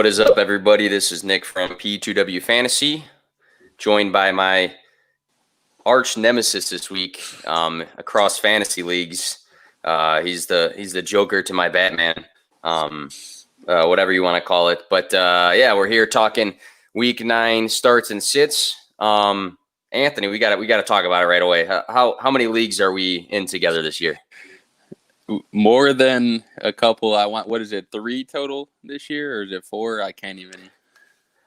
What is up, everybody? This is Nick from P2W Fantasy, joined by my arch nemesis this week across fantasy leagues. He's the Joker to my Batman, whatever you want to call it. But yeah, we're here talking Week 9 starts and sits. Anthony, we got to talk about it right away. How many leagues are we in together this year? More than a couple. What is it, 3 total this year, or is it 4? I can't even.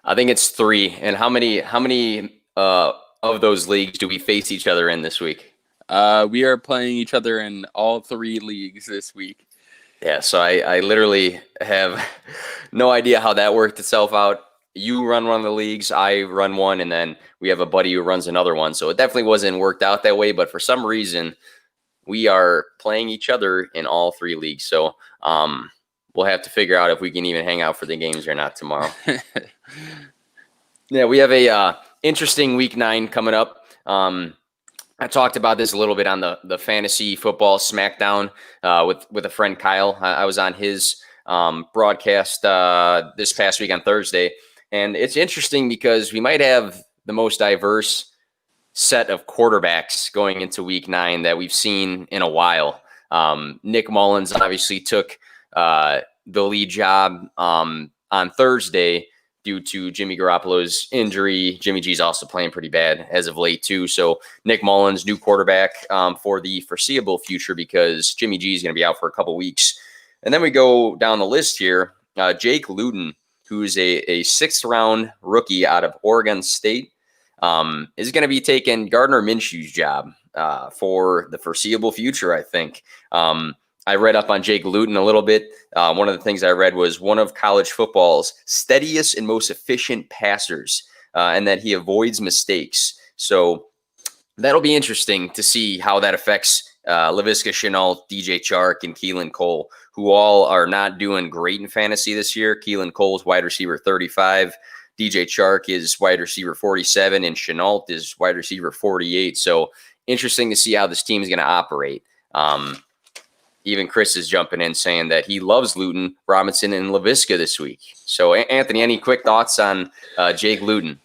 I think it's 3. And how many of those leagues do we face each other in this week? We are playing each other in all 3 leagues this week. Yeah, so I literally have no idea how that worked itself out. You run one of the leagues, I run one, and then we have a buddy who runs another one. So it definitely wasn't worked out that way, but for some reason, we are playing each other in all 3 leagues. So we'll have to figure out if we can even hang out for the games or not tomorrow. Yeah, we have a interesting Week 9 coming up. I talked about this a little bit on the fantasy football SmackDown with a friend, Kyle. I was on his broadcast this past week on Thursday. And it's interesting because we might have the most diverse set of quarterbacks going into Week 9 that we've seen in a while. Nick Mullins obviously took the lead job on Thursday due to Jimmy Garoppolo's injury. Jimmy G's also playing pretty bad as of late too. So Nick Mullins, new quarterback for the foreseeable future because Jimmy G is going to be out for a couple weeks. And then we go down the list here. Jake Luton, who's a 6th-round rookie out of Oregon State, is going to be taking Gardner Minshew's job for the foreseeable future, I think. I read up on Jake Luton a little bit. One of the things I read was one of college football's steadiest and most efficient passers, and that he avoids mistakes. So that'll be interesting to see how that affects Laviska Shenault, DJ Chark, and Keelan Cole, who all are not doing great in fantasy this year. Keelan Cole's wide receiver 35. DJ Chark is wide receiver 47, and Shenault is wide receiver 48. So interesting to see how this team is going to operate. Even Chris is jumping in saying that he loves Luton, Robinson, and Laviska this week. So, Anthony, any quick thoughts on Jake Luton?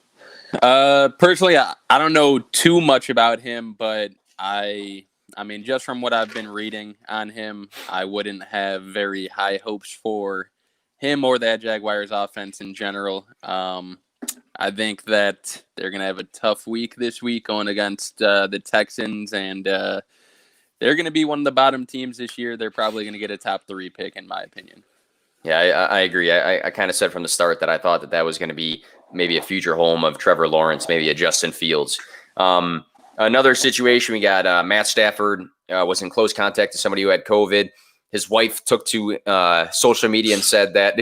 Personally, I don't know too much about him, but I mean, just from what I've been reading on him, I wouldn't have very high hopes for him or that Jaguars offense in general. I think that they're going to have a tough week this week going against the Texans, and they're going to be one of the bottom teams this year. They're probably going to get a top 3 pick, in my opinion. Yeah, I agree. I kind of said from the start that I thought that was going to be maybe a future home of Trevor Lawrence, maybe a Justin Fields. Another situation, we got Matt Stafford was in close contact to somebody who had COVID. His wife took to social media and said that,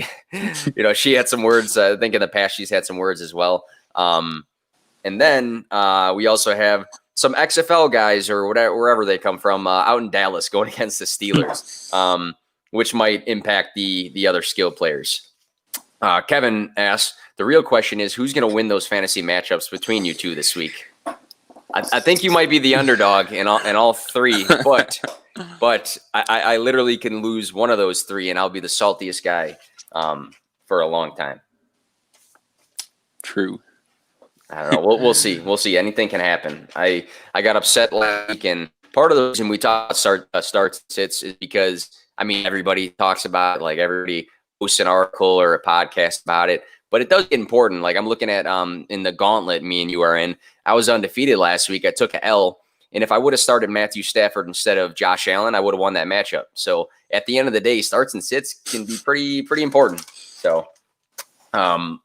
she had some words. I think in the past she's had some words as well. And then we also have some XFL guys or whatever, wherever they come from, out in Dallas going against the Steelers, which might impact the other skilled players. Kevin asks, the real question is who's going to win those fantasy matchups between you two this week? I think you might be the underdog in all 3, but I literally can lose one of those 3, and I'll be the saltiest guy for a long time. True. I don't know. We'll see. We'll see. Anything can happen. I got upset last week, and part of the reason we talk starts sits is because everybody talks about it, like everybody posts an article or a podcast about it. But it does get important. Like I'm looking at in the gauntlet me and you are in. I was undefeated last week. I took an L. And if I would have started Matthew Stafford instead of Josh Allen, I would have won that matchup. So at the end of the day, starts and sits can be pretty important. So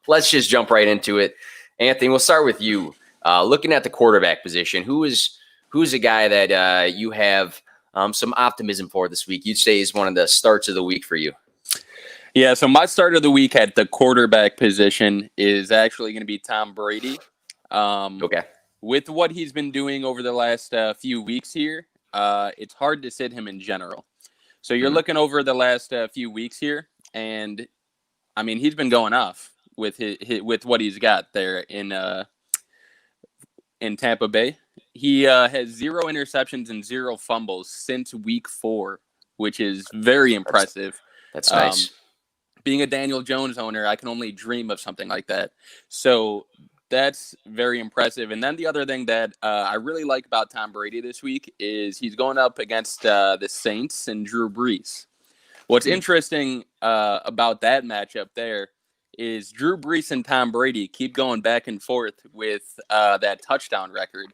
let's just jump right into it. Anthony, we'll start with you. Looking at the quarterback position, who's a guy that you have some optimism for this week? You'd say is one of the starts of the week for you. Yeah, so my start of the week at the quarterback position is actually going to be Tom Brady. Okay. With what he's been doing over the last few weeks here, it's hard to sit him in general. So you're looking over the last few weeks here, and he's been going off with with what he's got there in Tampa Bay. He has 0 interceptions and 0 fumbles since week 4, which is very impressive. That's nice. being a Daniel Jones owner, I can only dream of something like that. So that's very impressive. And then the other thing that I really like about Tom Brady this week is he's going up against the Saints and Drew Brees. What's interesting about that matchup there is Drew Brees and Tom Brady keep going back and forth with that touchdown record.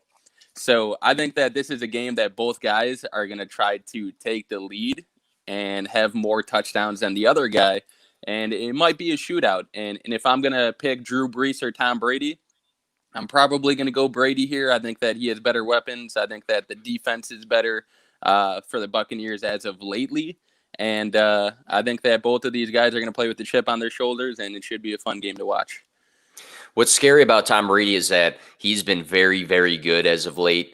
So I think that this is a game that both guys are going to try to take the lead and have more touchdowns than the other guy. And it might be a shootout. And if I'm going to pick Drew Brees or Tom Brady, I'm probably going to go Brady here. I think that he has better weapons. I think that the defense is better for the Buccaneers as of lately. And I think that both of these guys are going to play with the chip on their shoulders, and it should be a fun game to watch. What's scary about Tom Brady is that he's been very, very good as of late,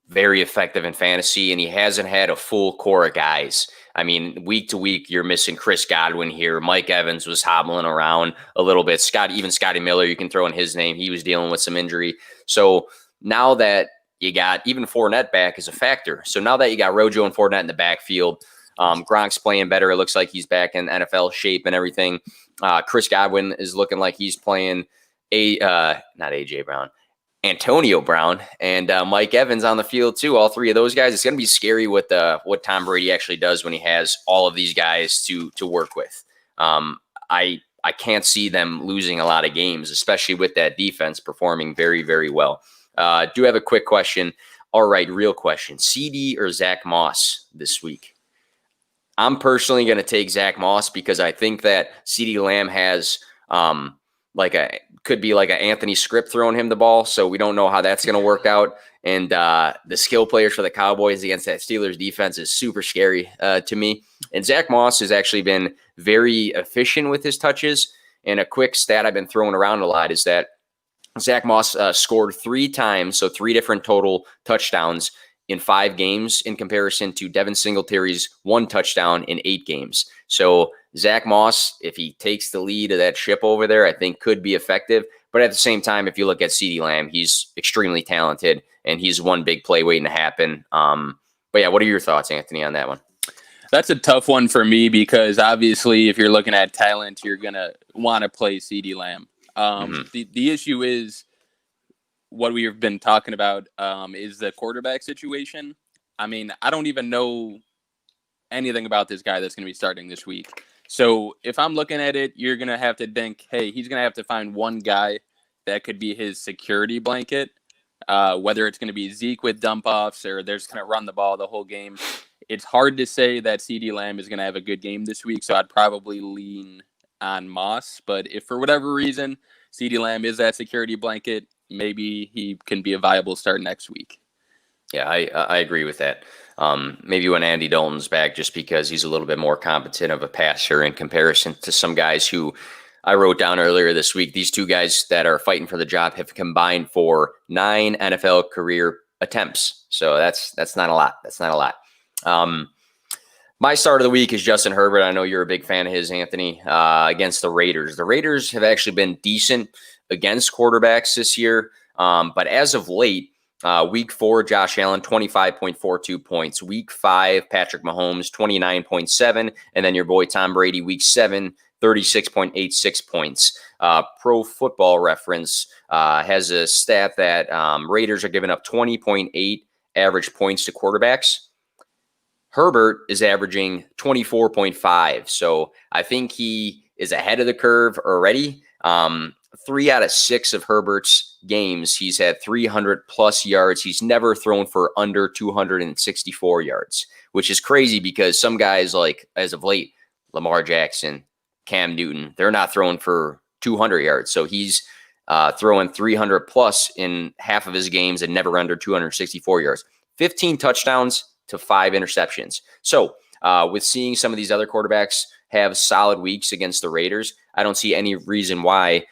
very effective in fantasy, and he hasn't had a full core of guys. I mean, week to week, you're missing Chris Godwin here. Mike Evans was hobbling around a little bit. Even Scotty Miller, you can throw in his name. He was dealing with some injury. So now that you got even Fournette back is a factor. So now that you got Rojo and Fournette in the backfield, Gronk's playing better. It looks like he's back in NFL shape and everything. Chris Godwin is looking like he's playing not AJ Brown, Antonio Brown, and Mike Evans on the field too. All three of those guys. It's going to be scary what Tom Brady actually does when he has all of these guys to work with. I can't see them losing a lot of games, especially with that defense performing very, very well. Do have a quick question. All right, real question. CD or Zach Moss this week? I'm personally going to take Zach Moss because I think that CeeDee Lamb has could be like an Anthony Script throwing him the ball. So we don't know how that's going to work out. And the skill players for the Cowboys against that Steelers defense is super scary to me. And Zach Moss has actually been very efficient with his touches. And a quick stat I've been throwing around a lot is that Zach Moss scored 3 times, so 3 different total touchdowns in 5 games in comparison to Devin Singletary's 1 touchdown in 8 games. So Zach Moss, if he takes the lead of that ship over there, I think could be effective. But at the same time, if you look at CeeDee Lamb, he's extremely talented and he's one big play waiting to happen. But yeah, what are your thoughts, Anthony, on that one? That's a tough one for me because obviously if you're looking at talent, you're going to want to play CeeDee Lamb. The issue is what we've been talking about is the quarterback situation. I mean, I don't even know anything about this guy that's going to be starting this week. So if I'm looking at it, you're going to have to think, hey, he's going to have to find one guy that could be his security blanket, whether it's going to be Zeke with dump-offs or they're just going to run the ball the whole game. It's hard to say that CeeDee Lamb is going to have a good game this week, so I'd probably lean on Moss. But if for whatever reason CeeDee Lamb is that security blanket, maybe he can be a viable start next week. Yeah, I agree with that. Maybe when Andy Dalton's back, just because he's a little bit more competent of a passer in comparison to some guys who I wrote down earlier this week. These 2 guys that are fighting for the job have combined for 9 NFL career attempts. So that's not a lot. That's not a lot. My start of the week is Justin Herbert. I know you're a big fan of his, Anthony, against the Raiders. The Raiders have actually been decent against quarterbacks this year. But as of late, week 4, Josh Allen, 25.42 points. Week 5, Patrick Mahomes, 29.7. And then your boy Tom Brady, week 7, 36.86 points. Pro Football Reference has a stat that Raiders are giving up 20.8 average points to quarterbacks. Herbert is averaging 24.5. So I think he is ahead of the curve already. 3 out of 6 of Herbert's games, he's had 300 plus yards. He's never thrown for under 264 yards, which is crazy because some guys like, as of late, Lamar Jackson, Cam Newton, they're not throwing for 200 yards. So he's throwing 300 plus in half of his games and never under 264 yards. 15 touchdowns to 5 interceptions. So with seeing some of these other quarterbacks have solid weeks against the Raiders, I don't see any reason why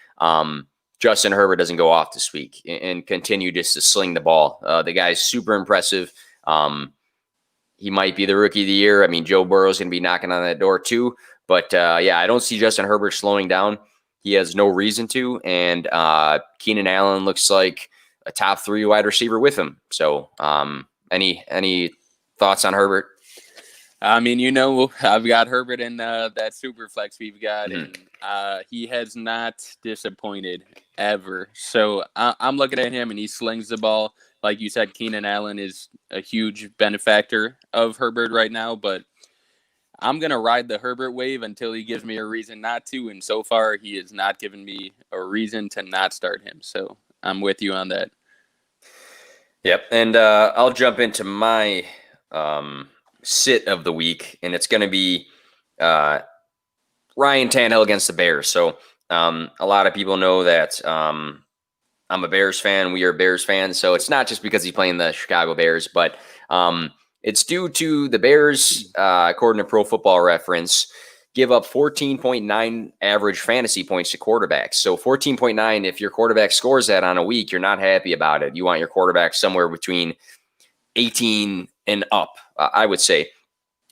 Justin Herbert doesn't go off this week and continue just to sling the ball. The guy's super impressive. He might be the rookie of the year. I mean, Joe Burrow's going to be knocking on that door too. But yeah, I don't see Justin Herbert slowing down. He has no reason to. And Keenan Allen looks like a top 3 wide receiver with him. So any thoughts on Herbert? I mean, I've got Herbert in that super flex we've got, Mhm. and he has not disappointed ever. So I'm looking at him, and he slings the ball. Like you said, Keenan Allen is a huge benefactor of Herbert right now, but I'm going to ride the Herbert wave until he gives me a reason not to, and so far he has not given me a reason to not start him. So I'm with you on that. Yep. And I'll jump into my sit of the week, and it's going to be uh, Ryan Tannehill against the Bears. So a lot of people know that I'm a Bears fan. We are Bears fans. So it's not just because he's playing the Chicago Bears, but it's due to the Bears, according to Pro Football Reference, give up 14.9 average fantasy points to quarterbacks. So 14.9, if your quarterback scores that on a week, you're not happy about it. You want your quarterback somewhere between 18 and up, I would say.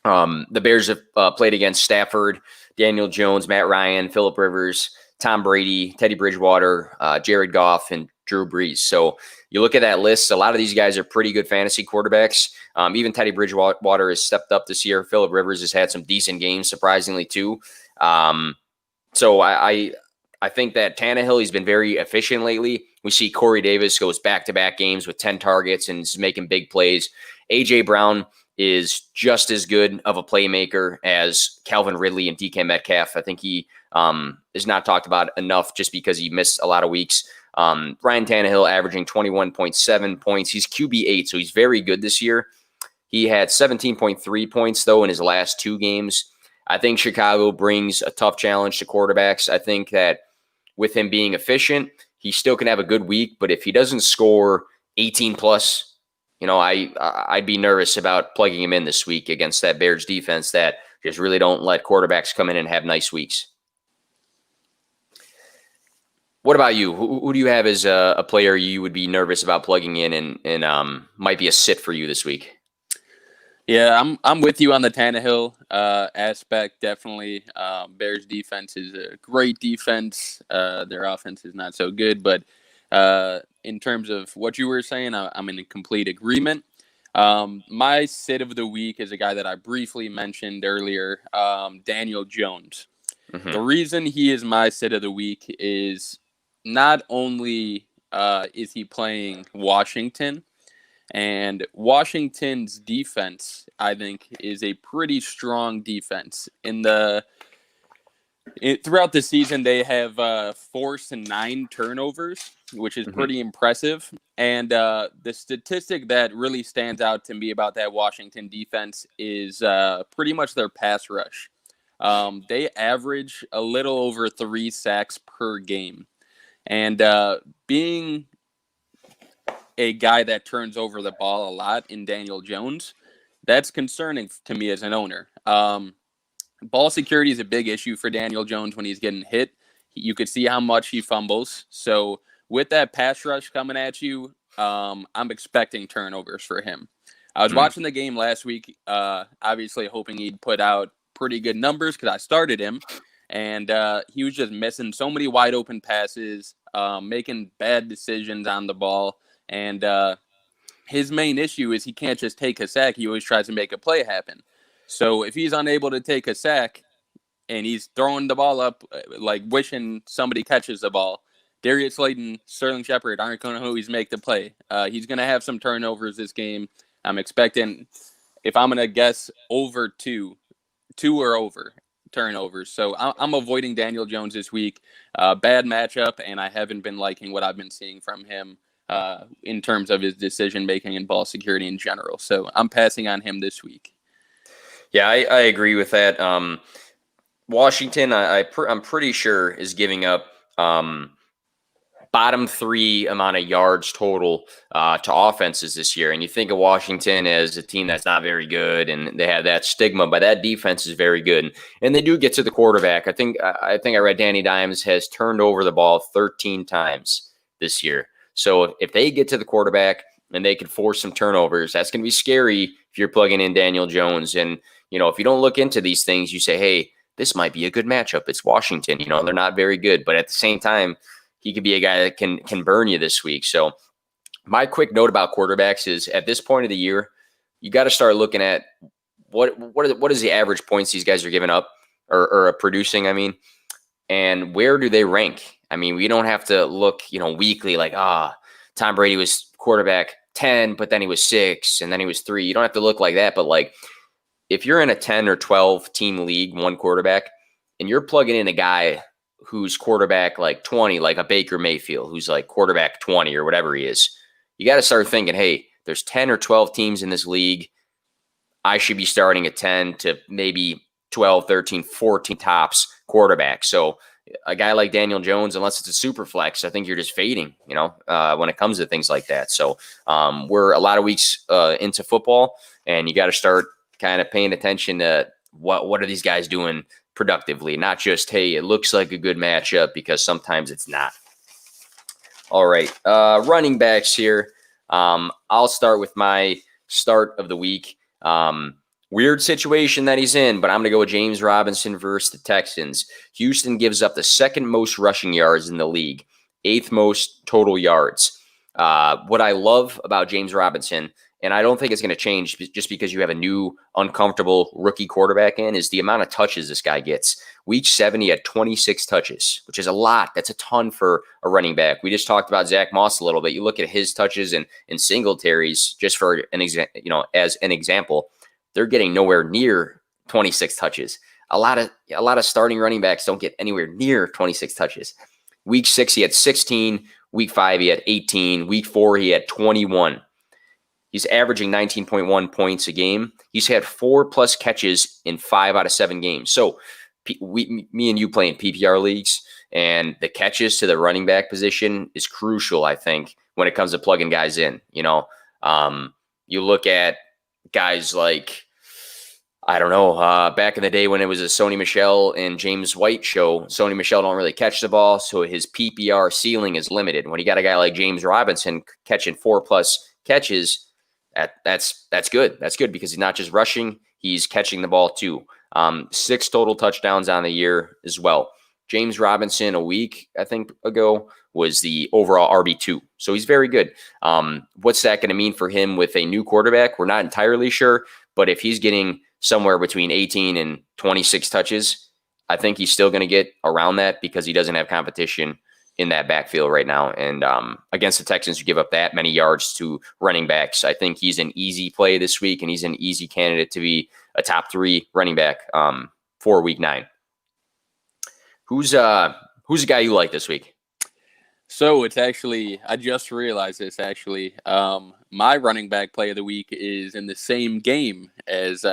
The Bears have played against Stafford, Daniel Jones, Matt Ryan, Phillip Rivers, Tom Brady, Teddy Bridgewater, Jared Goff, and Drew Brees. So you look at that list, a lot of these guys are pretty good fantasy quarterbacks. Even Teddy Bridgewater has stepped up this year. Phillip Rivers has had some decent games, surprisingly, too. So I think that Tannehill, he's been very efficient lately. We see Corey Davis goes back-to-back games with 10 targets and is making big plays. A.J. Brown is just as good of a playmaker as Calvin Ridley and DK Metcalf. I think he is not talked about enough just because he missed a lot of weeks. Ryan Tannehill averaging 21.7 points. He's QB8, so he's very good this year. He had 17.3 points, though, in his last two games. I think Chicago brings a tough challenge to quarterbacks. I think that with him being efficient, he still can have a good week, but if he doesn't score 18 plus, I'd be nervous about plugging him in this week against that Bears defense that just really don't let quarterbacks come in and have nice weeks. What about you? Who do you have as a player you would be nervous about plugging in and might be a sit for you this week? Yeah, I'm with you on the Tannehill aspect. Definitely, Bears defense is a great defense. Their offense is not so good, but in terms of what you were saying, I'm in complete agreement. My sit of the week is a guy that I briefly mentioned earlier, Daniel Jones. Mm-hmm. The reason he is my sit of the week is not only is he playing Washington, and Washington's defense, I think, is a pretty strong defense. Throughout the season, they have forced 9 turnovers, which is pretty impressive. And the statistic that really stands out to me about that Washington defense is pretty much their pass rush. They average a little over 3 sacks per game. And being a guy that turns over the ball a lot in Daniel Jones, that's concerning to me as an owner. Ball security is a big issue for Daniel Jones when he's getting hit. You could see how much he fumbles. So with that pass rush coming at you, I'm expecting turnovers for him. I was watching the game last week, obviously hoping he'd put out pretty good numbers because I started him. And he was just missing so many wide open passes, making bad decisions on the ball. And his main issue is he can't just take a sack. He always tries to make a play happen. So if he's unable to take a sack and he's throwing the ball up, like wishing somebody catches the ball, Darius Slayton, Sterling Shepard aren't going to always make the play. He's going to have some turnovers this game. I'm expecting, if I'm going to guess, over two or over turnovers. So I'm avoiding Daniel Jones this week. Bad matchup, and I haven't been liking what I've been seeing from him in terms of his decision making and ball security in general. So I'm passing on him this week. Yeah, I agree with that. Washington, I'm pretty sure, is giving up bottom 3 amount of yards total to offenses this year. And you think of Washington as a team that's not very good, and they have that stigma, but that defense is very good. And they do get to the quarterback. I think I read Danny Dimes has turned over the ball 13 times this year. So if they get to the quarterback and they can force some turnovers, that's going to be scary if you're plugging in Daniel Jones. And, if you don't look into these things, you say, hey, this might be a good matchup. It's Washington. They're not very good. But at the same time, he could be a guy that can burn you this week. So my quick note about quarterbacks is at this point of the year, you got to start looking at what is the average points these guys are giving up or producing? I mean, and where do they rank? I mean, we don't have to look, weekly like, Tom Brady was quarterback 10, but then he was 6, and then he was 3. You don't have to look like that, but like if you're in a 10 or 12 team league, one quarterback, and you're plugging in a guy who's quarterback like 20, like a Baker Mayfield, who's like quarterback 20 or whatever he is, you got to start thinking, hey, there's 10 or 12 teams in this league. I should be starting at 10 to maybe 12, 13, 14 tops quarterback. So a guy like Daniel Jones, unless it's a super flex, I think you're just fading, when it comes to things like that. So we're a lot of weeks into football, and you got to start kind of paying attention to what are these guys doing productively, not just, hey, it looks like a good matchup, because sometimes it's not. All right, running backs here. I'll start with my start of the week. Weird situation that he's in, but I'm going to go with James Robinson versus the Texans. Houston gives up the second most rushing yards in the league, 8th most total yards. What I love about James Robinson, and I don't think it's going to change just because you have a new uncomfortable rookie quarterback in, is the amount of touches this guy gets. Week 7, he had 26 touches, which is a lot. That's a ton for a running back. We just talked about Zach Moss a little bit. You look at his touches and Singletary's, just for an as an example, they're getting nowhere near 26 touches. A lot of starting running backs don't get anywhere near 26 touches. Week 6, he had 16. Week 5, he had 18. Week 4, he had 21. He's averaging 19.1 points a game. He's had 4+ catches in 5 out of 7 games. So me and you play in PPR leagues, and the catches to the running back position is crucial, I think, when it comes to plugging guys in. You look at guys like, I don't know, back in the day when it was a Sony Michel and James White show, Sony Michel don't really catch the ball, so his PPR ceiling is limited. When you got a guy like James Robinson catching 4+ catches, that's good. That's good because he's not just rushing, he's catching the ball too. 6 total touchdowns on the year as well. James Robinson, a week, I think, ago, was the overall RB2. So he's very good. What's that going to mean for him with a new quarterback? We're not entirely sure, but if he's getting somewhere between 18 and 26 touches, I think he's still going to get around that because he doesn't have competition in that backfield right now. And against the Texans, who give up that many yards to running backs, I think he's an easy play this week, and he's an easy candidate to be a top 3 running back for week 9. Who's a guy you like this week? So it's actually, I just realized this actually. My running back play of the week is in the same game as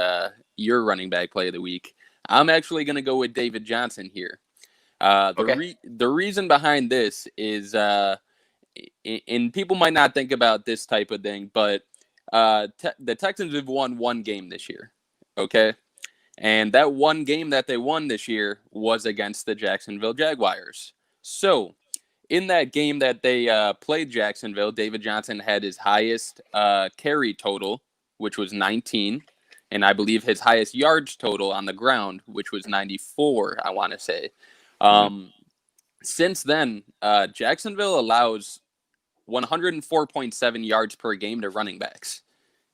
your running back play of the week. I'm actually going to go with David Johnson here. The reason behind this is, and people might not think about this type of thing, but the Texans have won 1 game this year, okay? And that 1 game that they won this year was against the Jacksonville Jaguars. So in that game that they played Jacksonville, David Johnson had his highest carry total, which was 19, and I believe his highest yards total on the ground, which was 94, I want to say. Since then, Jacksonville allows 104.7 yards per game to running backs,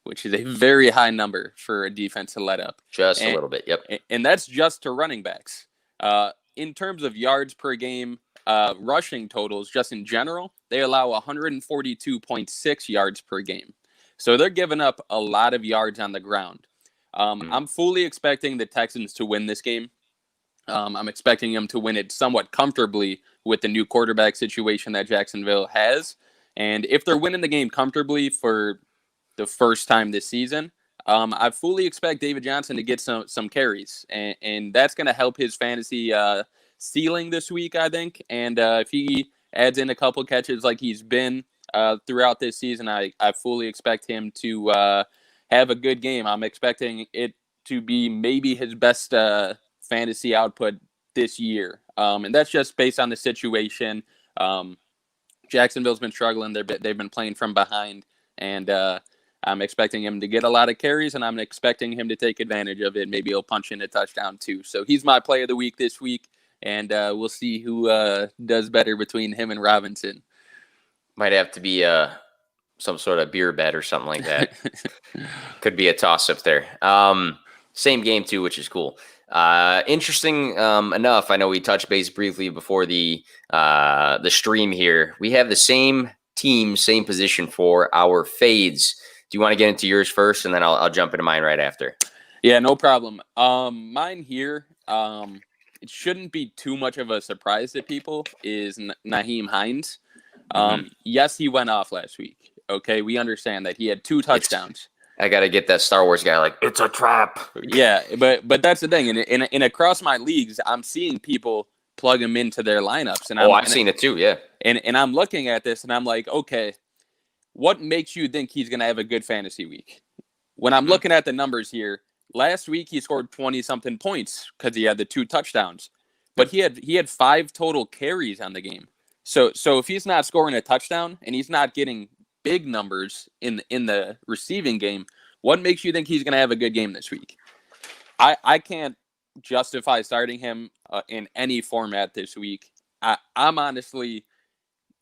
which is a very high number for a defense to let up. Just a little bit, yep. And that's just to running backs. In terms of yards per game, rushing totals, just in general, they allow 142.6 yards per game. So they're giving up a lot of yards on the ground. I'm fully expecting the Texans to win this game. I'm expecting them to win it somewhat comfortably with the new quarterback situation that Jacksonville has. And if they're winning the game comfortably for the first time this season, I fully expect David Johnson to get some carries. And that's going to help his fantasy ceiling this week, I think. And if he adds in a couple catches like he's been throughout this season, I fully expect him to have a good game. I'm expecting it to be maybe his best fantasy output this year. And that's just based on the situation. Jacksonville's been struggling. They've been playing from behind. And I'm expecting him to get a lot of carries, and I'm expecting him to take advantage of it. Maybe he'll punch in a touchdown too. So he's my play of the week this week. And we'll see who does better between him and Robinson. Might have to be some sort of beer bet or something like that. Could be a toss-up there. Same game too, which is cool. Interesting enough. I know we touched base briefly before the stream here. We have the same team, same position for our fades. Do you want to get into yours first, and then I'll jump into mine right after? Yeah, no problem. Mine here, it shouldn't be too much of a surprise to people, is Naheem Hines. Yes, he went off last week. Okay, we understand that he had 2 touchdowns. I got to get that Star Wars guy like, it's a trap. Yeah, but that's the thing. In across my leagues, I'm seeing people plug him into their lineups. And I've seen it too, yeah. And I'm looking at this, and I'm like, okay, what makes you think he's going to have a good fantasy week? When I'm looking at the numbers here, last week he scored 20-something points because he had the 2 touchdowns. But he had 5 total carries on the game. So if he's not scoring a touchdown and he's not getting big numbers in the receiving game, what makes you think he's going to have a good game this week? I can't justify starting him in any format this week. I'm honestly,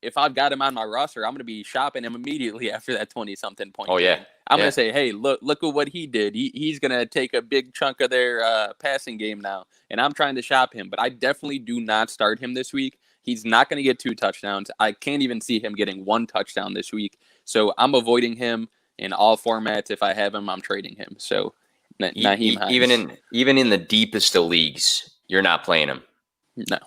if I've got him on my roster, I'm going to be shopping him immediately after that 20-something point. Oh, yeah. Game. I'm going to say, hey, look at what he did. He's going to take a big chunk of their passing game now, and I'm trying to shop him. But I definitely do not start him this week. He's not going to get 2 touchdowns. I can't even see him getting 1 touchdown this week. So I'm avoiding him in all formats. If I have him, I'm trading him. So Naheem Hines. Even in the deepest of leagues, you're not playing him. No.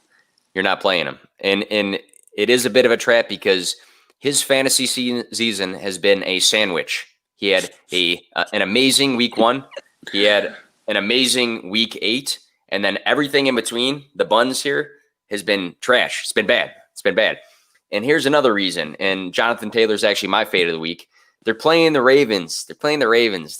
You're not playing him. And it is a bit of a trap because his fantasy season has been a sandwich. He had an amazing week 1. He had an amazing week 8. And then everything in between, the buns here, has been trash. It's been bad. And here's another reason. And Jonathan Taylor's actually my fade of the week. They're playing the Ravens. The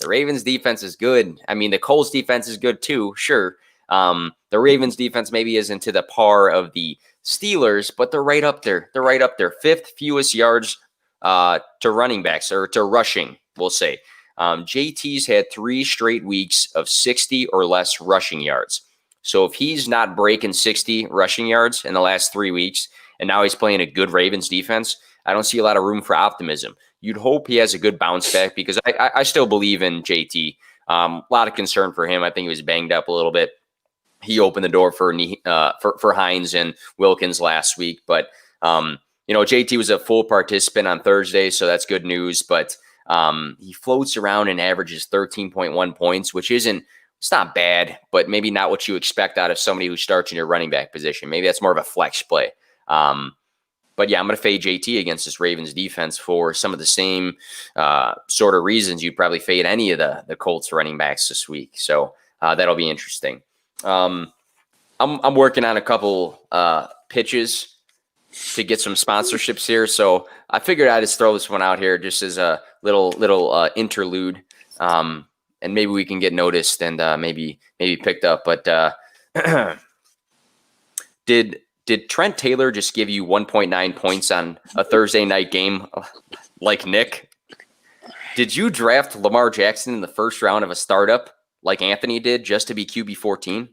Ravens defense is good. I mean, the Colts defense is good too, sure. The Ravens defense maybe isn't to the par of the Steelers, but they're right up there. 5th fewest yards to running backs, or to rushing, we'll say. JT's had 3 straight weeks of 60 or less rushing yards. So if he's not breaking 60 rushing yards in the last 3 weeks, and now he's playing a good Ravens defense, I don't see a lot of room for optimism. You'd hope he has a good bounce back, because I still believe in JT. A lot of concern for him. I think he was banged up a little bit. He opened the door for Hines and Wilkins last week. But, JT was a full participant on Thursday, so that's good news. But he floats around and averages 13.1 points, which it's not bad, but maybe not what you expect out of somebody who starts in your running back position. Maybe that's more of a flex play. But yeah, I'm going to fade JT against this Ravens defense for some of the same sort of reasons you'd probably fade any of the Colts running backs this week. So that'll be interesting. I'm working on a couple pitches to get some sponsorships here. So I figured I'd just throw this one out here just as a little interlude. And maybe we can get noticed and maybe picked up. But did Trent Taylor just give you 1.9 points on a Thursday night game like Nick? Did you draft Lamar Jackson in the first round of a startup like Anthony did just to be QB 14?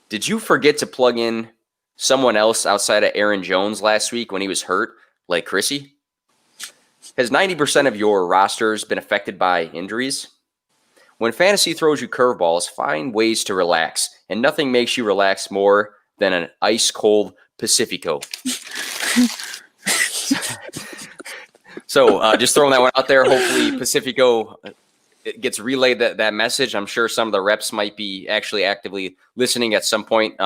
Did you forget to plug in someone else outside of Aaron Jones last week when he was hurt, like Chrissy? Has 90% of your rosters been affected by injuries? When fantasy throws you curveballs, find ways to relax, and nothing makes you relax more than an ice-cold Pacifico. So just throwing that one out there. Hopefully Pacifico gets relayed that message. I'm sure some of the reps might be actually actively listening at some point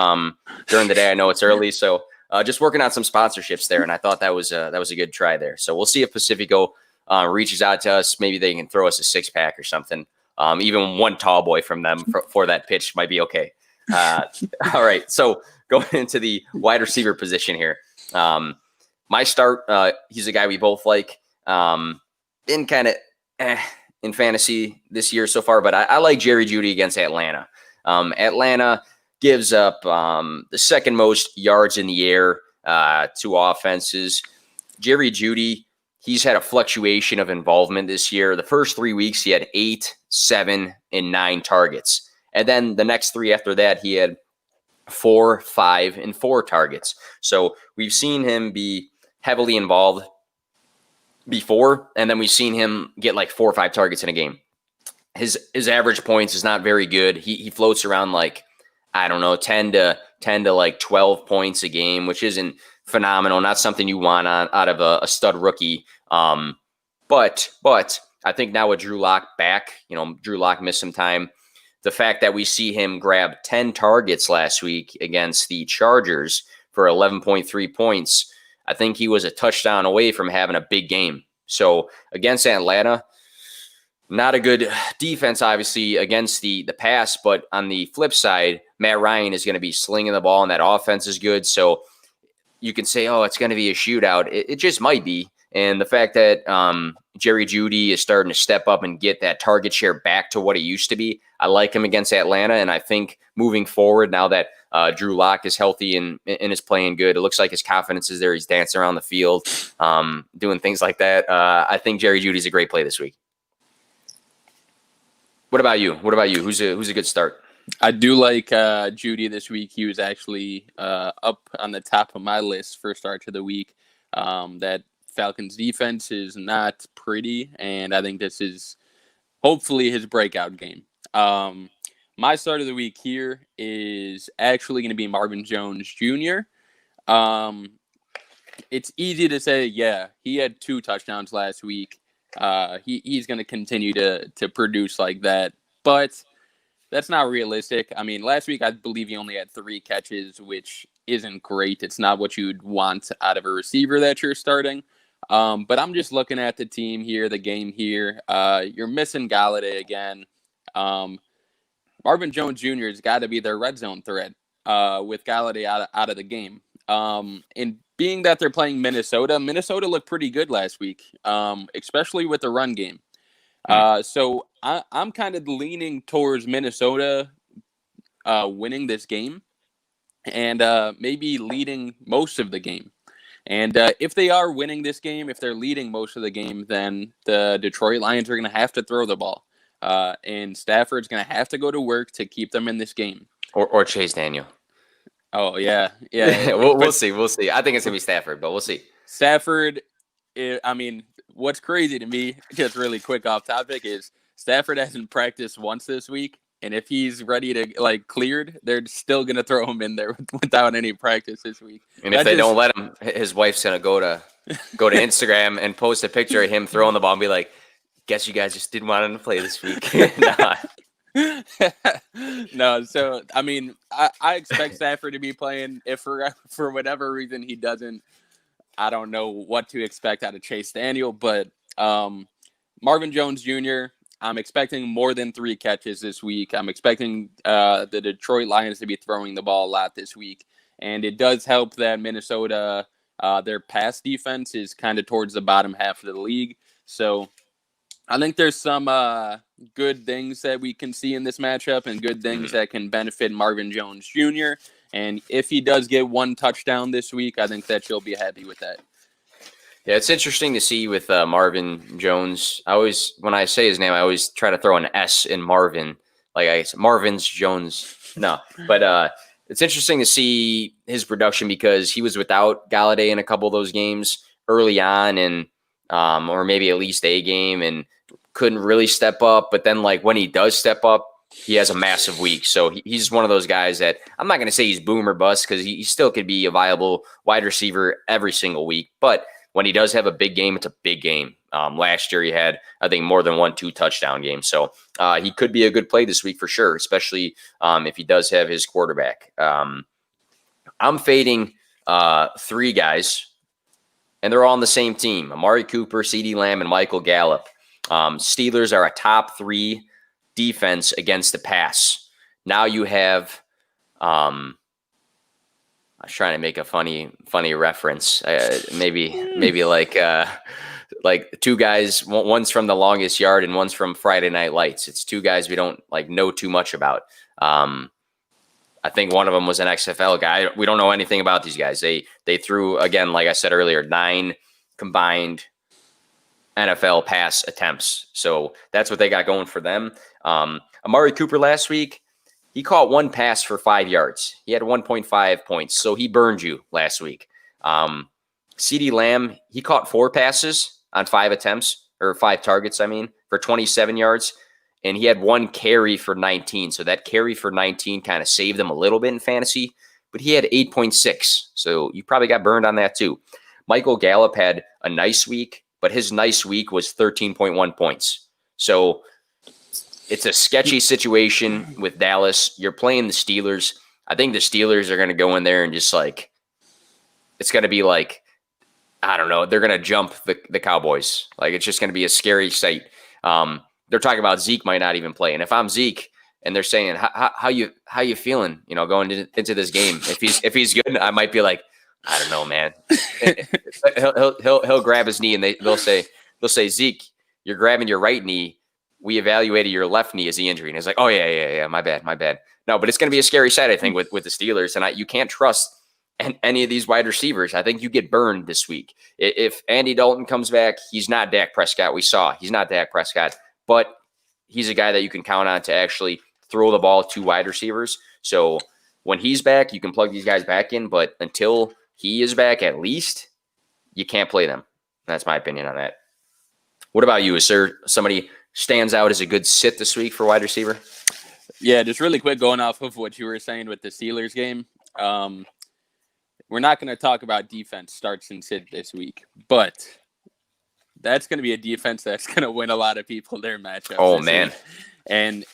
during the day. I know it's early, so just working on some sponsorships there, and I thought that was a good try there. So we'll see if Pacifico reaches out to us. Maybe they can throw us a 6-pack or something. Even one tall boy from them for that pitch might be okay. All right, so going into the wide receiver position here. My start, he's a guy we both like. Been kind of in fantasy this year so far, but I like Jerry Jeudy against Atlanta. Atlanta gives up the second most yards in the air to offenses. Jerry Jeudy, he's had a fluctuation of involvement this year. The first 3 weeks, he had 8, 7, and 9 targets. And then the next 3 after that, he had 4, 5, and 4 targets. So we've seen him be heavily involved before, and then we've seen him get like 4 or 5 targets in a game. his average points is not very good. He floats around like, I don't know, 10 to like 12 points a game, which isn't phenomenal. Not something you want out of a stud rookie. But I think now with Drew Lock back, Drew Lock missed some time. The fact that we see him grab 10 targets last week against the Chargers for 11.3 points, I think he was a touchdown away from having a big game. So against Atlanta, not a good defense, obviously, against the pass. But on the flip side, Matt Ryan is going to be slinging the ball, and that offense is good. So you can say, oh, it's going to be a shootout. It just might be. And the fact that Jerry Jeudy is starting to step up and get that target share back to what it used to be, I like him against Atlanta. And I think moving forward, now that Drew Lock is healthy and is playing good, it looks like his confidence is there. He's dancing around the field, doing things like that. I think Jerry Jeudy's a great play this week. What about you? Who's a good start? I do like Jeudy this week. He was actually up on the top of my list for start to the week. That Falcons defense is not pretty, and I think this is hopefully his breakout game. My start of the week here is actually going to be Marvin Jones Jr. It's easy to say, yeah, he had 2 touchdowns last week. He's going to continue to produce like that, but that's not realistic. I mean, last week I believe he only had 3 catches, which isn't great. It's not what you'd want out of a receiver that you're starting. But I'm just looking at the team here, the game here. You're missing Galladay again. Marvin Jones Jr. has got to be their red zone threat with Galladay out of the game. And being that they're playing Minnesota looked pretty good last week, especially with the run game. So I'm kind of leaning towards Minnesota winning this game and maybe leading most of the game. And if they are winning this game, if they're leading most of the game, then the Detroit Lions are going to have to throw the ball. And Stafford's going to have to go to work to keep them in this game. Or Chase Daniel. Oh, yeah. We'll see. I think it's going to be Stafford, but we'll see. Stafford, I mean, what's crazy to me, just really quick off topic, is Stafford hasn't practiced once this week. And if he's ready to, cleared, they're still going to throw him in there without any practice this week. And if they don't let him, his wife's going to go to Instagram and post a picture of him throwing the ball and be like, guess you guys just didn't want him to play this week. No, so, I mean, I expect Stafford to be playing. If for whatever reason he doesn't, I don't know what to expect out of Chase Daniel. But Marvin Jones Jr., I'm expecting more than 3 catches this week. I'm expecting the Detroit Lions to be throwing the ball a lot this week. And it does help that Minnesota, their pass defense is kind of towards the bottom half of the league. So I think there's some good things that we can see in this matchup and good things that can benefit Marvin Jones Jr. And if he does get 1 touchdown this week, I think that you'll be happy with that. Yeah, it's interesting to see with Marvin Jones. When I say his name, I always try to throw an S in Marvin. Marvin's Jones. No, but it's interesting to see his production because he was without Galladay in a couple of those games early on, and or maybe at least a game, and couldn't really step up. But then, when he does step up, he has a massive week. So he's one of those guys that I'm not going to say he's boom or bust because he still could be a viable wide receiver every single week, but when he does have a big game, it's a big game. Last year he had, I think, more than 1 2-touchdown game. So he could be a good play this week for sure, especially if he does have his quarterback. I'm fading 3 guys, and they're all on the same team. Amari Cooper, CeeDee Lamb, and Michael Gallup. Steelers are a top 3 defense against the pass. Now you have I was trying to make a funny reference. Maybe like 2 guys. One's from The Longest Yard and one's from Friday Night Lights. It's 2 guys we don't know too much about. I think one of them was an XFL guy. We don't know anything about these guys. They threw, again, like I said earlier, 9 combined NFL pass attempts. So that's what they got going for them. Amari Cooper last week, he caught 1 pass for 5 yards. He had 1.5 points, so he burned you last week. CeeDee Lamb, he caught 4 passes on 5 attempts, or 5 targets, for 27 yards. and he had 1 carry for 19. So that carry for 19 kind of saved him a little bit in fantasy, but he had 8.6. So you probably got burned on that too. Michael Gallup had a nice week, but his nice week was 13.1 points. So it's a sketchy situation with Dallas. You're playing the Steelers. I think the Steelers are going to go in there and just like, it's going to be like, I don't know, they're going to jump the Cowboys. Like, it's just going to be a scary sight. They're talking about Zeke might not even play. And if I'm Zeke and they're saying, how you feeling, going into this game? If he's good, I might be like, I don't know, man. he'll grab his knee and they'll say, Zeke, you're grabbing your right knee. We evaluated your left knee as the injury. And it's like, oh yeah. My bad. No, but it's going to be a scary sight, I think, with the Steelers. And you can't trust any of these wide receivers. I think you get burned this week. If Andy Dalton comes back, he's not Dak Prescott. We saw he's not Dak Prescott, but he's a guy that you can count on to actually throw the ball to wide receivers. So when he's back, you can plug these guys back in. But until he is back, at least, you can't play them. That's my opinion on that. What about you? Is there somebody stands out as a good sit this week for wide receiver? Yeah, just really quick, going off of what you were saying with the Steelers game. We're not going to talk about defense starts and sit this week, but that's going to be a defense that's going to win a lot of people their matchups. Oh, man. Week.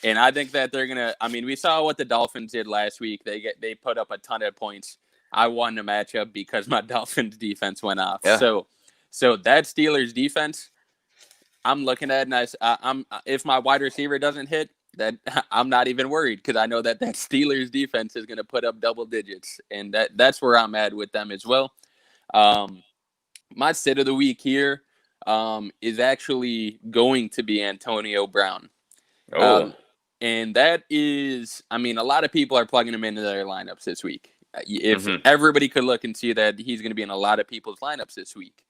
And I think that they're going to – I mean, we saw what the Dolphins did last week. They put up a ton of points. I won the matchup because my Dolphins defense went off. Yeah. So that Steelers defense, I'm looking at, and if my wide receiver doesn't hit, that I'm not even worried because I know that Steelers defense is going to put up double digits, and that's where I'm at with them as well. My sit of the week here is actually going to be Antonio Brown. Oh. And that is, I mean, a lot of people are plugging him into their lineups this week. If everybody could look and see that he's going to be in a lot of people's lineups this week.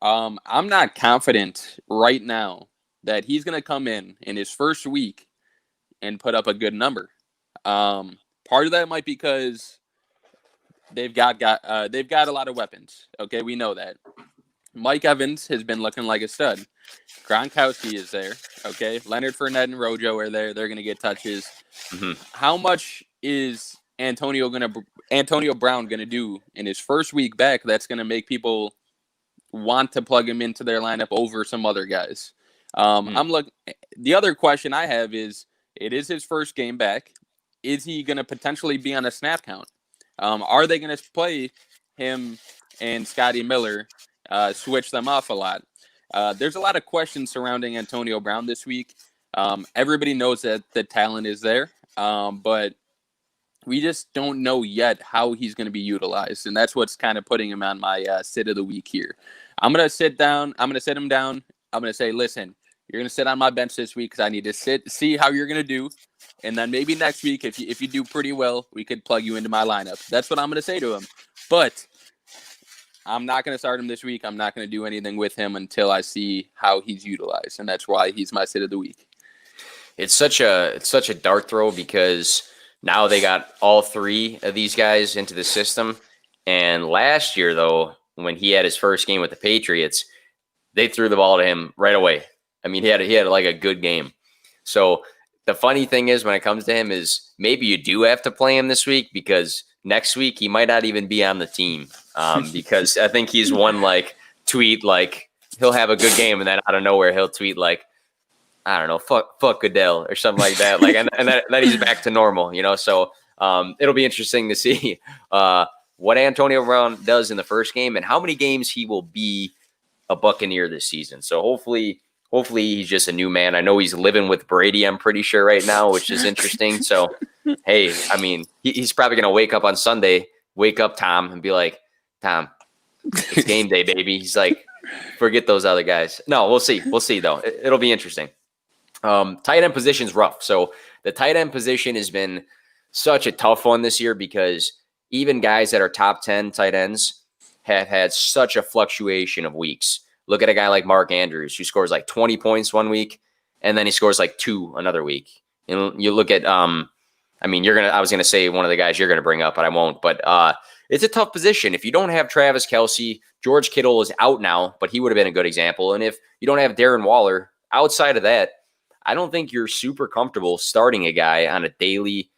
I'm not confident right now that he's going to come in his first week and put up a good number. Part of that might be because they've got a lot of weapons. Okay, we know that. Mike Evans has been looking like a stud. Gronkowski is there. Okay, Leonard Fournette and Rojo are there. They're going to get touches. How much is Antonio Brown going to do in his first week back that's going to make people want to plug him into their lineup over some other guys? The other question I have is, it is his first game back. Is he going to potentially be on a snap count? Are they going to play him and Scotty Miller, switch them off a lot? There's a lot of questions surrounding Antonio Brown this week. Everybody knows that the talent is there, but we just don't know yet how he's going to be utilized, and that's what's kind of putting him on my sit of the week here. I'm going to sit him down. I'm going to say, listen, you're going to sit on my bench this week because I need to see how you're going to do. And then maybe next week, if you do pretty well, we could plug you into my lineup. That's what I'm going to say to him. But I'm not going to start him this week. I'm not going to do anything with him until I see how he's utilized. And that's why he's my sit of the week. It's such a dart throw because now they got all three of these guys into the system. And last year, though, when he had his first game with the Patriots, they threw the ball to him right away. I mean, he had like a good game. So the funny thing is when it comes to him is maybe you do have to play him this week because next week he might not even be on the team because I think he's one like tweet like he'll have a good game and then out of nowhere he'll tweet like, I don't know, fuck Goodell or something like that. Like and then he's back to normal, So it'll be interesting to see what Antonio Brown does in the first game and how many games he will be a Buccaneer this season. So hopefully he's just a new man. I know he's living with Brady, I'm pretty sure right now, which is interesting. So, hey, I mean, he's probably going to wake up on Sunday, wake up Tom and be like, Tom, it's game day, baby. He's like, forget those other guys. No, we'll see. We'll see though. It'll be interesting. Tight end position's rough. So the tight end position has been such a tough one this year because even guys that are top 10 tight ends have had such a fluctuation of weeks. Look at a guy like Mark Andrews who scores like 20 points one week and then he scores like 2 another week. And you look at, I was going to say one of the guys you're going to bring up, but I won't. But it's a tough position. If you don't have Travis Kelce, George Kittle is out now, but he would have been a good example. And if you don't have Darren Waller, outside of that, I don't think you're super comfortable starting a guy on a daily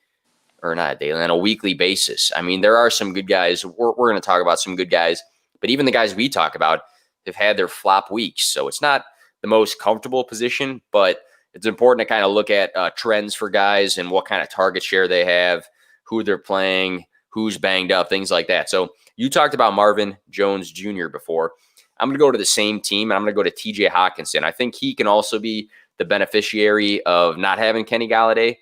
or not a daily, on a weekly basis. I mean, there are some good guys. We're going to talk about some good guys, but even the guys we talk about have had their flop weeks. So it's not the most comfortable position, but it's important to kind of look at trends for guys and what kind of target share they have, who they're playing, who's banged up, things like that. So you talked about Marvin Jones Jr. before. I'm going to go to the same team, and I'm going to go to TJ Hawkinson. I think he can also be the beneficiary of not having Kenny Golladay.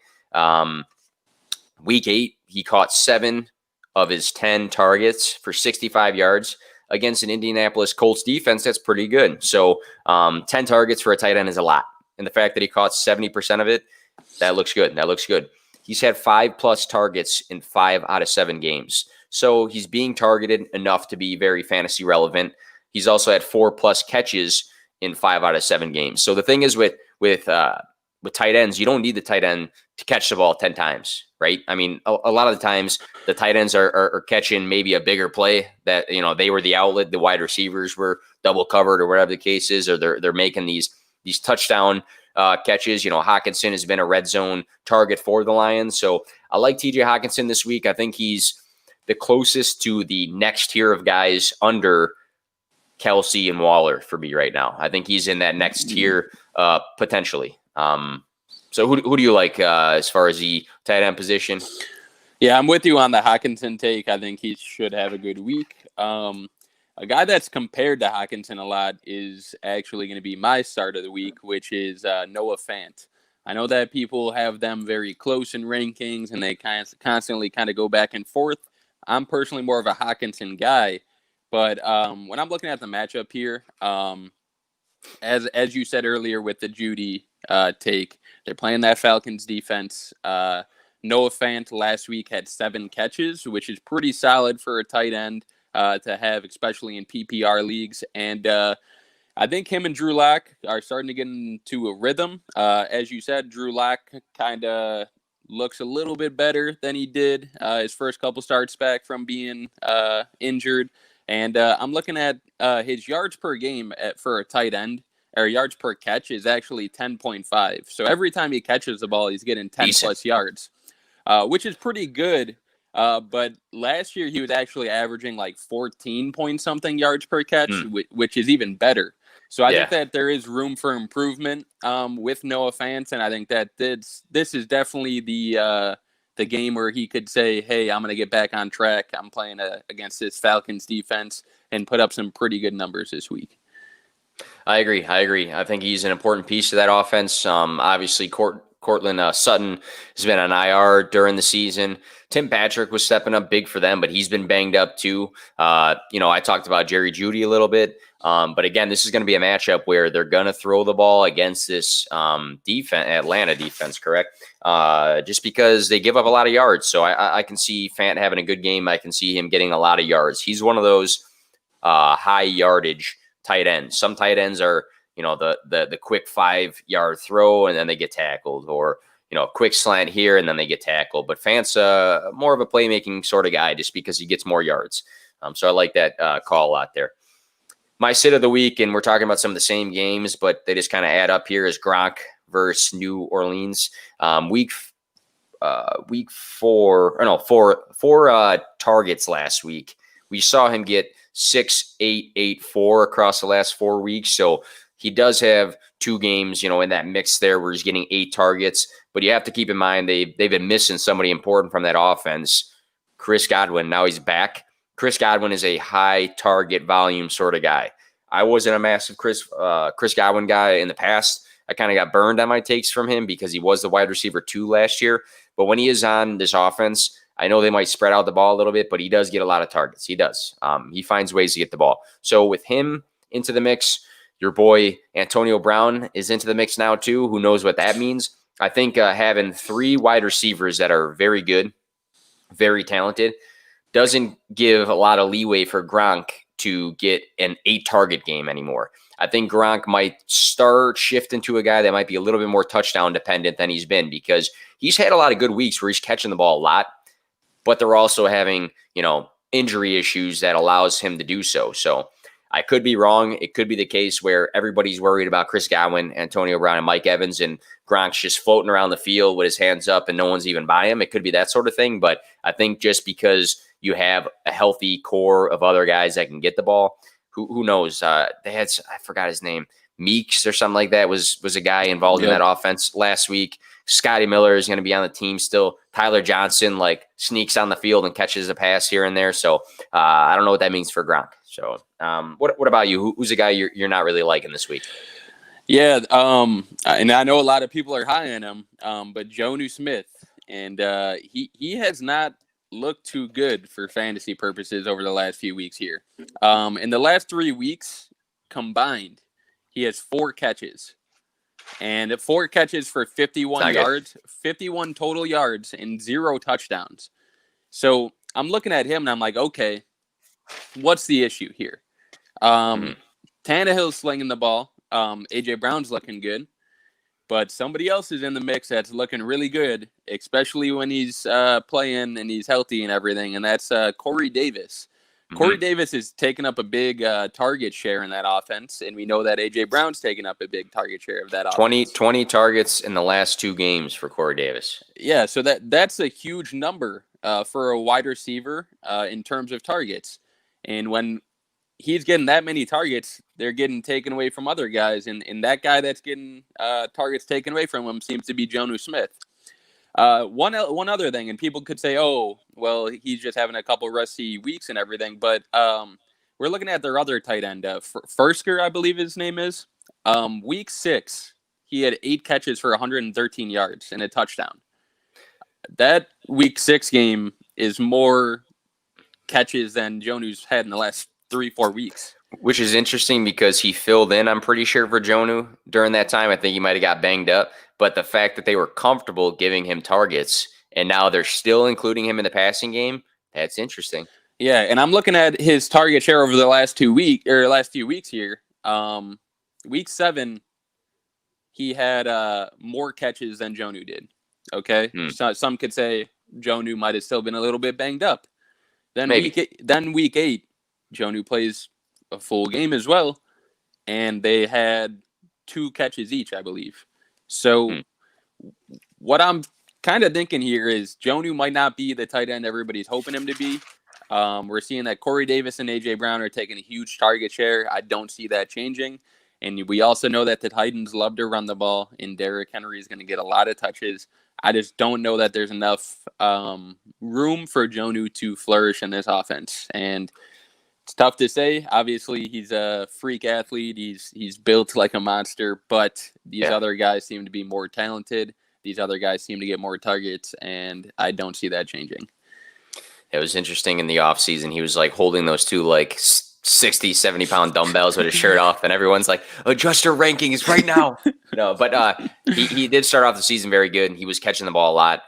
Week 8, he caught 7 of his 10 targets for 65 yards against an Indianapolis Colts defense that's pretty good. So 10 targets for a tight end is a lot. And the fact that he caught 70% of it, that looks good. That looks good. He's had 5+ targets in 5 out of 7 games. So he's being targeted enough to be very fantasy relevant. He's also had 4+ catches in 5 out of 7 games. So the thing is with tight ends, you don't need the tight end to catch the ball 10 times, right? I mean, a lot of the times the tight ends are catching maybe a bigger play that, they were the outlet, the wide receivers were double covered or whatever the case is, or they're making these touchdown catches. Hawkinson has been a red zone target for the Lions. So I like TJ Hawkinson this week. I think he's the closest to the next tier of guys under Kelsey and Waller for me right now. I think he's in that next tier potentially. So who do you like as far as the tight end position? Yeah, I'm with you on the Hawkinson take. I think he should have a good week. A guy that's compared to Hawkinson a lot is actually going to be my start of the week, which is Noah Fant. I know that people have them very close in rankings, and they constantly kind of go back and forth. I'm personally more of a Hawkinson guy, but when I'm looking at the matchup here, as you said earlier with the Judy take, they're playing that Falcons defense. Noah Fant last week had 7 catches, which is pretty solid for a tight end to have, especially in PPR leagues. And I think him and Drew Lock are starting to get into a rhythm. As you said, Drew Lock kind of looks a little bit better than he did his first couple starts back from being injured. And I'm looking at his yards per game for a tight end, or yards per catch, is actually 10.5. So every time he catches the ball, he's getting 10+ yards, which is pretty good. But last year he was actually averaging like 14 point something yards per catch, which is even better. So I think that there is room for improvement with Noah Fant, and I think that this is definitely the game where he could say, hey, I'm going to get back on track. I'm playing against this Falcons defense and put up some pretty good numbers this week. I agree. I think he's an important piece of that offense. Obviously, Cortland Sutton has been on IR during the season. Tim Patrick was stepping up big for them, but he's been banged up too. I talked about Jerry Jeudy a little bit. But again, this is going to be a matchup where they're going to throw the ball against this Atlanta defense, correct? Just because they give up a lot of yards. So I can see Fant having a good game. I can see him getting a lot of yards. He's one of those high yardage tight ends. Some tight ends are, the quick 5-yard throw and then they get tackled, or a quick slant here and then they get tackled. But Fant's more of a playmaking sort of guy just because he gets more yards. So I like that call a lot there. My sit of the week, and we're talking about some of the same games, but they just kind of add up here, is Gronk versus New Orleans. Week 4 targets last week. We saw him get 6, 8, 8, 4 across the last 4 weeks. So he does have 2 games, in that mix there where he's getting 8 targets. But you have to keep in mind they've been missing somebody important from that offense, Chris Godwin. Now he's back. Chris Godwin is a high target volume sort of guy. I wasn't a massive Chris Godwin guy in the past. I kind of got burned on my takes from him because he was the wide receiver 2 last year. But when he is on this offense, I know they might spread out the ball a little bit, but he does get a lot of targets. He does. He finds ways to get the ball. So with him into the mix, your boy Antonio Brown is into the mix now too. Who knows what that means? I think having 3 wide receivers that are very good, very talented, doesn't give a lot of leeway for Gronk to get an 8-target game anymore. I think Gronk might start shifting to a guy that might be a little bit more touchdown dependent than he's been, because he's had a lot of good weeks where he's catching the ball a lot, but they're also having, injury issues that allows him to do so. So I could be wrong. It could be the case where everybody's worried about Chris Godwin, Antonio Brown, and Mike Evans, and Gronk's just floating around the field with his hands up and no one's even by him. It could be that sort of thing. But I think just because you have a healthy core of other guys that can get the ball, who knows? They had, I forgot his name, Meeks or something like that was a guy involved in that offense last week. Scotty Miller is going to be on the team still. Tyler Johnson sneaks on the field and catches a pass here and there. So I don't know what that means for Gronk. So what about you? Who's a guy you're not really liking this week? Yeah, and I know a lot of people are high on him, but Jonnu Smith, and he has not looked too good for fantasy purposes over the last few weeks here. In the last 3 weeks combined, he has 4 catches. And 4 catches for 51 yards, 51 total yards, and 0 touchdowns. So I'm looking at him and I'm like, okay, what's the issue here? Tannehill's slinging the ball. A.J. Brown's looking good. But somebody else is in the mix that's looking really good, especially when he's playing and he's healthy and everything, and that's Corey Davis. Corey Davis is taking up a big target share in that offense, and we know that A.J. Brown's taking up a big target share of that offense. 20 targets in the last 2 games for Corey Davis. Yeah, so that's a huge number for a wide receiver in terms of targets. And when he's getting that many targets, they're getting taken away from other guys, and that guy that's getting targets taken away from him seems to be Jonnu Smith. One other thing, and people could say, oh, well, he's just having a couple rusty weeks and everything, but we're looking at their other tight end, Fersker, I believe his name is. Week 6, he had 8 catches for 113 yards and a touchdown. That week 6 game is more catches than Jonnu's had in the last 3-4 weeks. Which is interesting because he filled in, I'm pretty sure, for Jonnu during that time. I think he might have got banged up. But the fact that they were comfortable giving him targets and now they're still including him in the passing game, that's interesting. Yeah, and I'm looking at his target share over the last few weeks here. Week 7, he had more catches than Jonnu did. Okay, so some could say Jonnu might have still been a little bit banged up. Then week 8, Jonnu plays a full game as well, and they had 2 catches each, I believe. So what I'm kind of thinking here is Jonnu might not be the tight end everybody's hoping him to be. We're seeing that Corey Davis and A.J. Brown are taking a huge target share. I don't see that changing. And we also know that the Titans love to run the ball, and Derrick Henry is going to get a lot of touches. I just don't know that there's enough room for Jonnu to flourish in this offense. And it's tough to say. Obviously, he's a freak athlete. He's built like a monster, but these other guys seem to be more talented. These other guys seem to get more targets, and I don't see that changing. It was interesting in the offseason. He was holding those 2 60, 70-pound dumbbells with his shirt off, and everyone's like, adjust your rankings right now. But he did start off the season very good, and he was catching the ball a lot,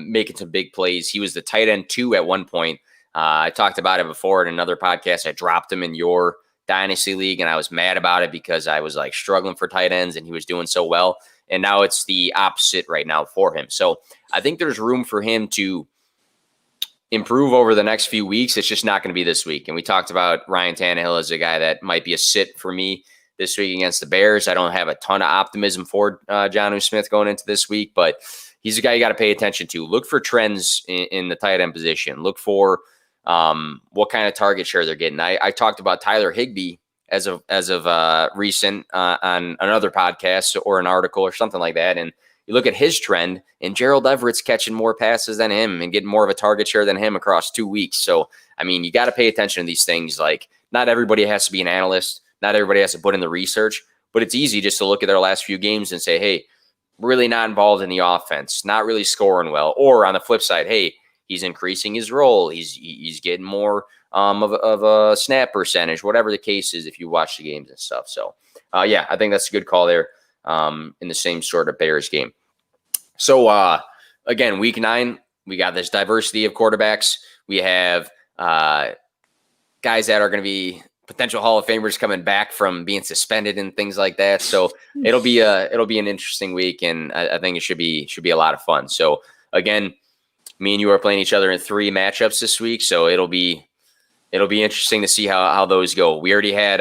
making some big plays. He was the tight end 2 at one point. I talked about it before in another podcast. I dropped him in your dynasty league, and I was mad about it because I was struggling for tight ends, and he was doing so well. And now it's the opposite right now for him. So I think there's room for him to improve over the next few weeks. It's just not going to be this week. And we talked about Ryan Tannehill as a guy that might be a sit for me this week against the Bears. I don't have a ton of optimism for Jonnu Smith going into this week, but he's a guy you got to pay attention to. Look for trends in the tight end position. Look for what kind of target share they're getting. I talked about Tyler Higbee as of recent on another podcast or an article or something like that. And you look at his trend, and Gerald Everett's catching more passes than him and getting more of a target share than him across 2 weeks. So, I mean, you got to pay attention to these things. Not everybody has to be an analyst. Not everybody has to put in the research, but it's easy just to look at their last few games and say, hey, really not involved in the offense, not really scoring well. Or on the flip side, hey, he's increasing his role. He's getting more of a snap percentage, whatever the case is, if you watch the games and stuff. So, yeah, I think that's a good call there in the same sort of Bears game. So, again, week 9, we got this diversity of quarterbacks. We have guys that are going to be potential Hall of Famers coming back from being suspended and things like that. So it'll be an interesting week, and I think it should be a lot of fun. So again, me and you are playing each other in 3 matchups this week, so it'll be it'll be interesting to see how those go. We already had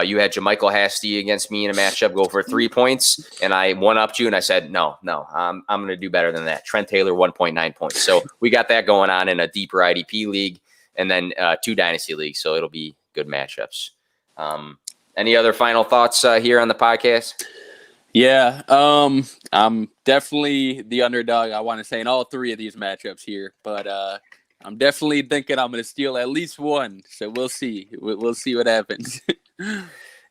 you had Jermichael Hasty against me in a matchup go for 3 points, and I one-upped you, and I said, no, I'm going to do better than that. Trent Taylor, 1.9 points. So we got that going on in a deeper IDP league and then 2 dynasty leagues, so it'll be good matchups. Any other final thoughts here on the podcast? Yeah, I'm definitely the underdog, I want to say, in all 3 of these matchups here, but I'm definitely thinking I'm going to steal at least one, so we'll see. We'll see what happens.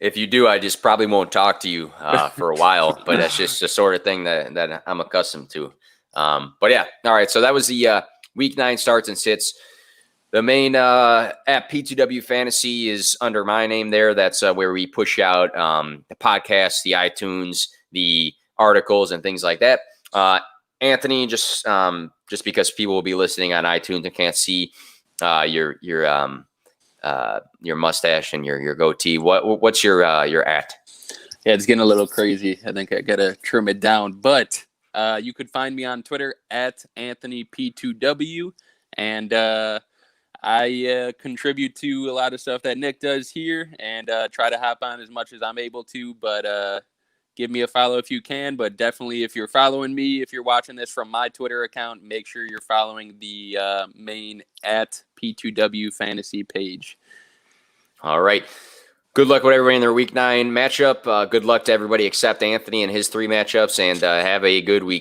If you do, I just probably won't talk to you for a while, but that's just the sort of thing that I'm accustomed to. But yeah, all right. So that was the week 9 starts and sits. The main app P2W Fantasy is under my name there. That's where we push out the podcast, the iTunes, the articles, and things like that. Anthony, just because people will be listening on iTunes and can't see your mustache and your goatee. What's your at? Yeah, it's getting a little crazy. I think I gotta trim it down. But you could find me on Twitter at Anthony P2W, and I contribute to a lot of stuff that Nick does here, and try to hop on as much as I'm able to. But give me a follow if you can. But definitely, if you're following me, if you're watching this from my Twitter account, make sure you're following the main at P2W Fantasy page. All right. Good luck with everybody in their week 9 matchup. Good luck to everybody except Anthony and his 3 matchups, and have a good week.